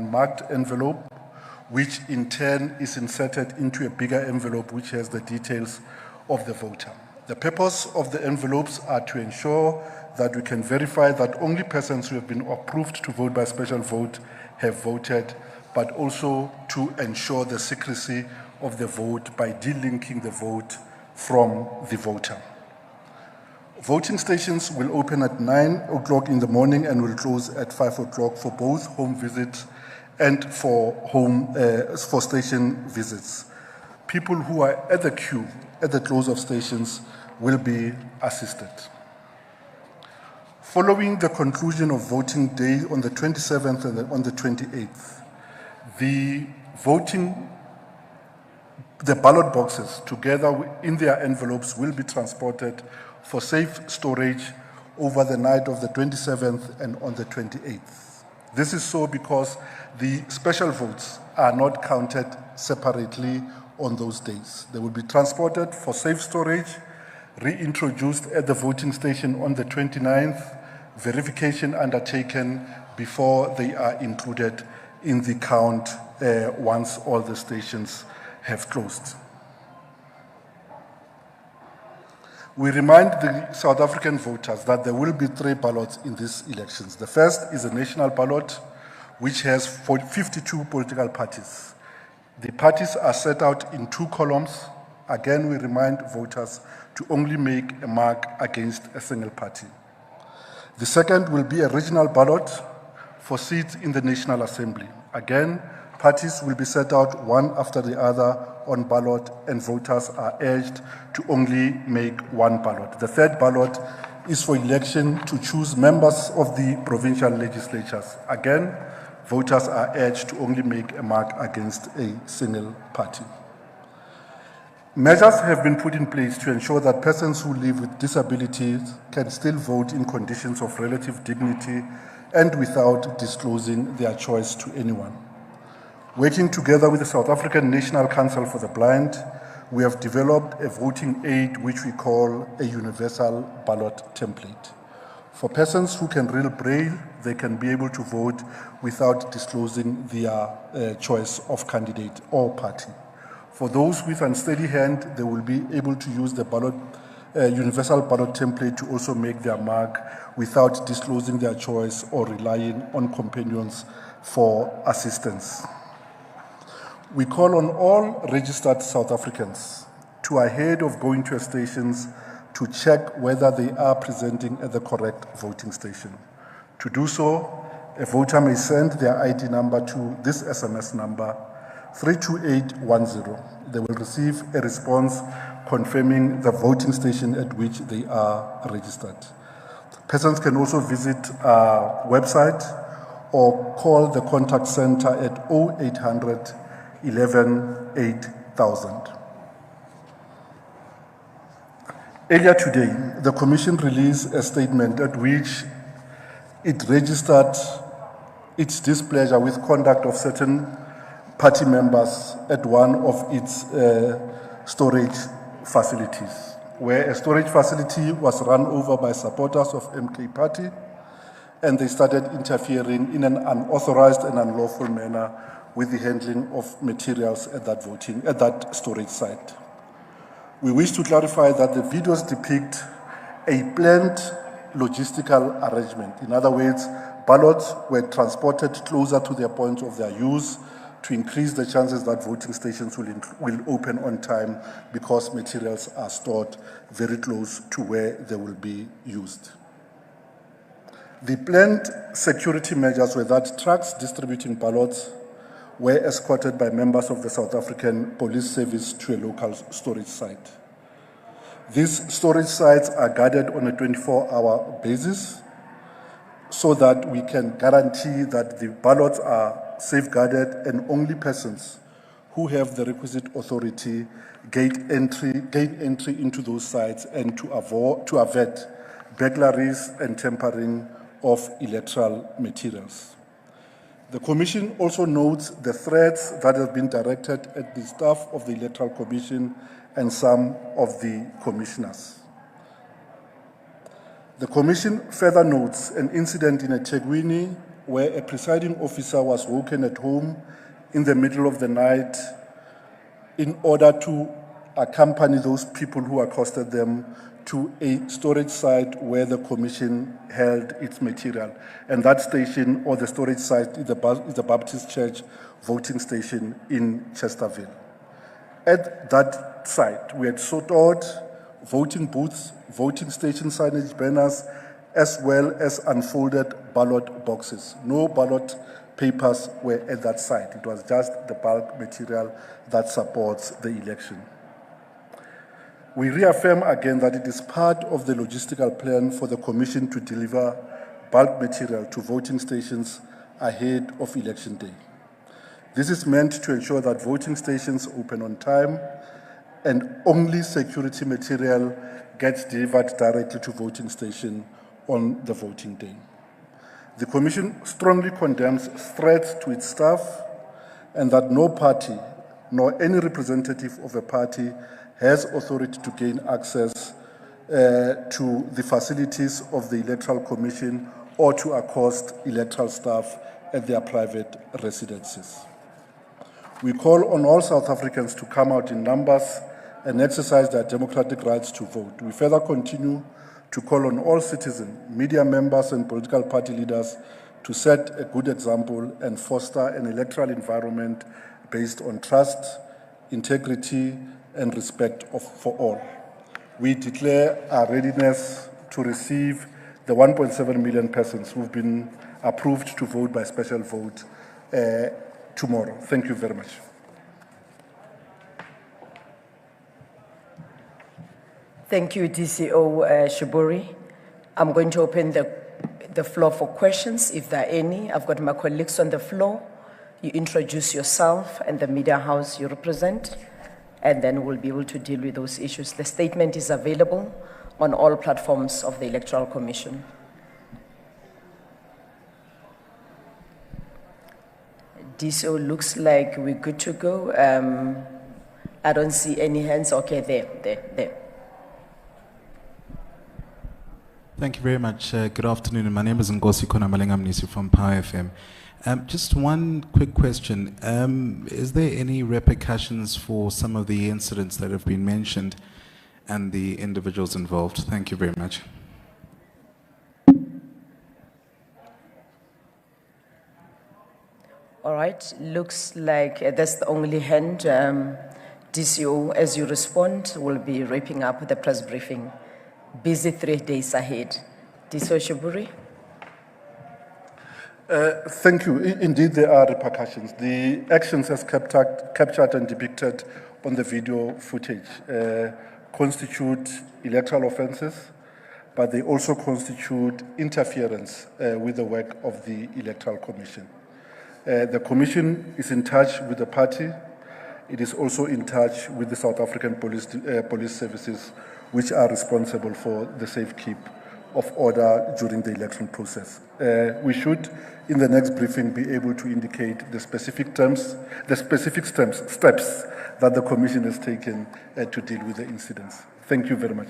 marked envelope, which in turn is inserted into a bigger envelope which has the details of the voter. The purpose of the envelopes are to ensure that we can verify that only persons who have been approved to vote by special vote have voted, but also to ensure the secrecy of the vote by delinking the vote from the voter. Voting stations will open at 9 o'clock in the morning and will close at 5 o'clock for both home visits and for station visits. People who are at the queue at the close of stations will be assisted. Following the conclusion of voting day on the 27th and on the 28th, the ballot boxes, together in their envelopes, will be transported for safe storage over the night of the 27th and on the 28th. This is so because the special votes are not counted separately on those days. They will be transported for safe storage, reintroduced at the voting station on the 29th, verification undertaken before they are included in the count once all the stations have closed. We remind the South African voters that there will be 3 ballots in these elections. The first is a national ballot, which has 52 political parties. The parties are set out in 2 columns. Again, we remind voters to only make a mark against a single party. The second will be a regional ballot for seats in the National Assembly. Again, parties will be set out one after the other on ballot, and voters are urged to only make 1 ballot. The third ballot is for election to choose members of the provincial legislatures. Again, voters are urged to only make a mark against a single party. Measures have been put in place to ensure that persons who live with disabilities can still vote in conditions of relative dignity and without disclosing their choice to anyone. Working together with the South African National Council for the Blind, we have developed a voting aid which we call a universal ballot template. For persons who can read Braille, they can be able to vote without disclosing their choice of candidate or party. For those with unsteady hand, they will be able to use the universal ballot template to also make their mark without disclosing their choice or relying on companions for assistance. We call on all registered South Africans to, ahead of going to stations, to check whether they are presenting at the correct voting station. To do so, a voter may send their ID number to this SMS number, 32810. They will receive a response confirming the voting station at which they are registered. Persons can also visit our website or call the contact center at 0800 11 8000. Earlier today, the Commission released a statement at which it registered its displeasure with conduct of certain party members at one of its storage facilities, where a storage facility was run over by supporters of MK Party, and they started interfering in an unauthorized and unlawful manner with the handling of materials at that storage site. We wish to clarify that the videos depict a planned logistical arrangement. In other words, ballots were transported closer to their point of their use to increase the chances that voting stations will open on time because materials are stored very close to where they will be used. The planned security measures were that trucks distributing ballots were escorted by members of the South African Police Service to a local storage site. These storage sites are guarded on a 24-hour basis so that we can guarantee that the ballots are safeguarded and only persons who have the requisite authority gain entry into those sites and to avert burglaries and tampering of electoral materials. The Commission also notes the threats that have been directed at the staff of the Electoral Commission and some of the commissioners. The Commission further notes an incident in eThekwini where a presiding officer was woken at home in the middle of the night in order to accompany those people who accosted them to a storage site where the commission held its material. And that station, or the storage site, is the Baptist Church voting station in Chesterville. At that site, we had sought out voting booths, voting station signage banners, as well as unfolded ballot boxes. No ballot papers were at that site. It was just the bulk material that supports the election. We reaffirm again that it is part of the logistical plan for the Commission to deliver bulk material to voting stations ahead of Election Day. This is meant to ensure that voting stations open on time and only security material gets delivered directly to voting station on the voting day. The Commission strongly condemns threats to its staff and that no party nor any representative of a party has authority to gain access to the facilities of the Electoral Commission or to accost electoral staff at their private residences. We call on all South Africans to come out in numbers and exercise their democratic rights to vote. We further continue to call on all citizens, media members, and political party leaders to set a good example and foster an electoral environment based on trust, integrity, and respect for all. We declare our readiness to receive the 1.7 million persons who've been approved to vote by special vote tomorrow. Thank you very much. Thank you, DCO Shiburi. I'm going to open the floor for questions, if there are any. I've got my colleagues on the floor. You introduce yourself and the media house you represent, and then we'll be able to deal with those issues. The statement is available on all platforms of the Electoral Commission. DCO looks like we're good to go. I don't see any hands. Okay, there. Thank you very much. Good afternoon. My name is Ngosi Konamalengamnisi from Power FM. Just one quick question. Is there any repercussions for some of the incidents that have been mentioned and the individuals involved? Thank you very much. All right. Looks like that's the only hand. DCO, as you respond, will be wrapping up the press briefing. Busy 3 days ahead. DCO Shiburi. Thank you. Indeed, there are repercussions. The actions as captured and depicted on the video footage constitute electoral offences, but they also constitute interference with the work of the Electoral Commission. The Commission is in touch with the party. It is also in touch with the South African police services, which are responsible for the safekeep of order during the election process. We should, in the next briefing, be able to indicate the specific steps that the Commission has taken to deal with the incidents. Thank you very much.